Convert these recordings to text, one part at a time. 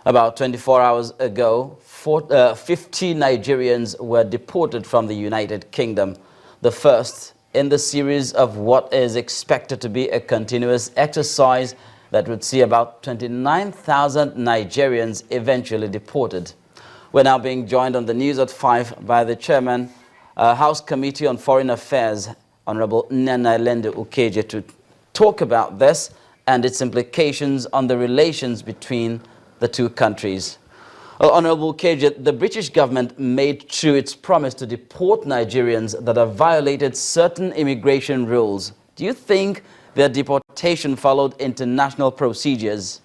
About 24 hours ago, 50 Nigerians were deported from the United Kingdom, the first in the series of what is expected to be a continuous exercise that would see about 29,000 Nigerians eventually deported. We're now being joined on the news at 5 by the chairman, House Committee on Foreign Affairs, Honorable Nana Lende Ukeje, to talk about this and its implications on the relations between the two countries. Well, Honorable Ukeje, the British government made true its promise to deport Nigerians that have violated certain immigration rules. Do you think their deportation followed international procedures?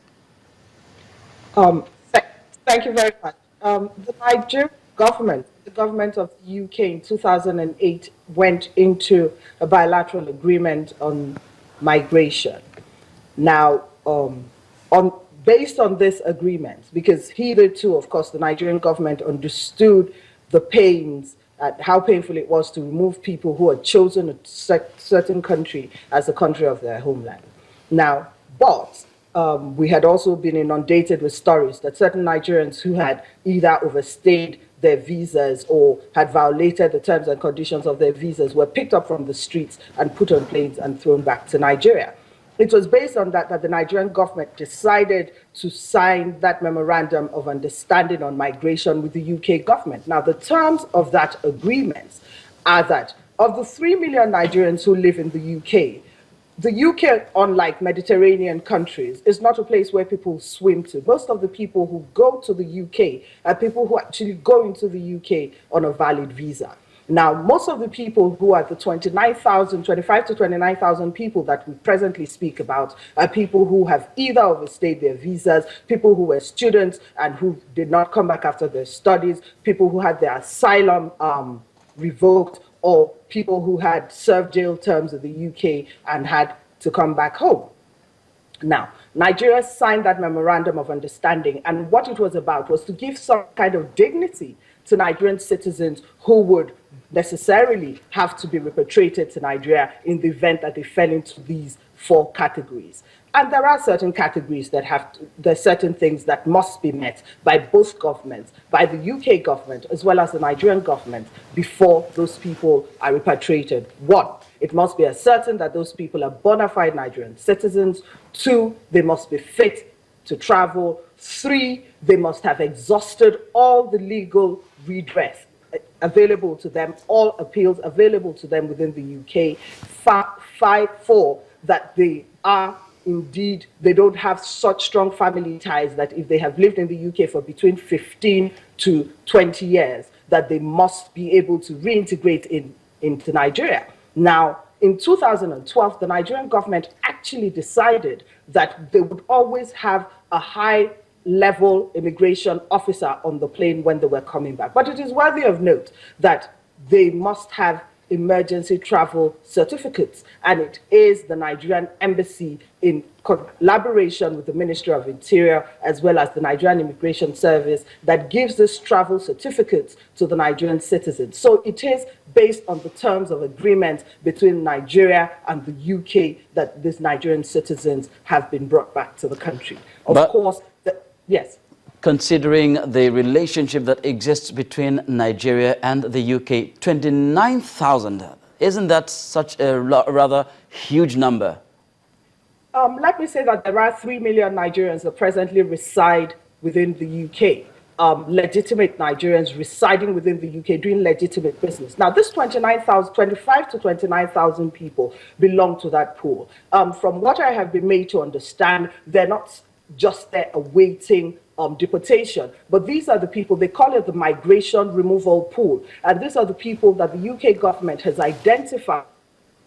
Thank you very much. The Nigerian government, the government of the UK in 2008 went into a bilateral agreement on migration. Now, based on this agreement, because hitherto, of course, the Nigerian government understood the pains, how painful it was to remove people who had chosen a certain country as the country of their homeland. Now, but we had also been inundated with stories that certain Nigerians who had either overstayed their visas or had violated the terms and conditions of their visas were picked up from the streets and put on planes and thrown back to Nigeria. It was based on that the Nigerian government decided to sign that memorandum of understanding on migration with the UK government. Now, the terms of that agreement are that of the 3 million Nigerians who live in the UK, unlike Mediterranean countries, is not a place where people swim to. Most of the people who go to the UK are people who actually go into the UK on a valid visa. Now, most of the people who are the 25 to 29,000 people that we presently speak about are people who have either overstayed their visas, people who were students and who did not come back after their studies, people who had their asylum revoked, or people who had served jail terms in the UK and had to come back home. Now, Nigeria signed that memorandum of understanding, and what it was about was to give some kind of dignity to Nigerian citizens who would necessarily have to be repatriated to Nigeria in the event that they fell into these 4 categories. And there are certain categories that there's certain things that must be met by both governments, by the UK government as well as the Nigerian government, before those people are repatriated. 1, it must be ascertained that those people are bona fide Nigerian citizens. 2, they must be fit to travel. 3, they must have exhausted all the legal redress available to them, all appeals available to them within the UK. 4, that they are indeed, they don't have such strong family ties that if they have lived in the UK for between 15 to 20 years, that they must be able to reintegrate into Nigeria. Now, in 2012, the Nigerian government actually decided that they would always have a high-level immigration officer on the plane when they were coming back. But it is worthy of note that they must have emergency travel certificates, and it is the Nigerian embassy in collaboration with the Ministry of Interior as well as the Nigerian Immigration Service that gives this travel certificates to the Nigerian citizens. So it is based on the terms of agreement between Nigeria and the UK that these Nigerian citizens have been brought back to the country. Of course, yes. Considering the relationship that exists between Nigeria and the UK, 29,000, isn't that such a rather huge number? Let me say that there are 3 million Nigerians that presently reside within the UK. Legitimate Nigerians residing within the UK doing legitimate business. Now, this 25 to 29,000 people belong to that pool. From what I have been made to understand, they're not just there awaiting deportation, but these are the people, they call it the migration removal pool, and these are the people that the UK government has identified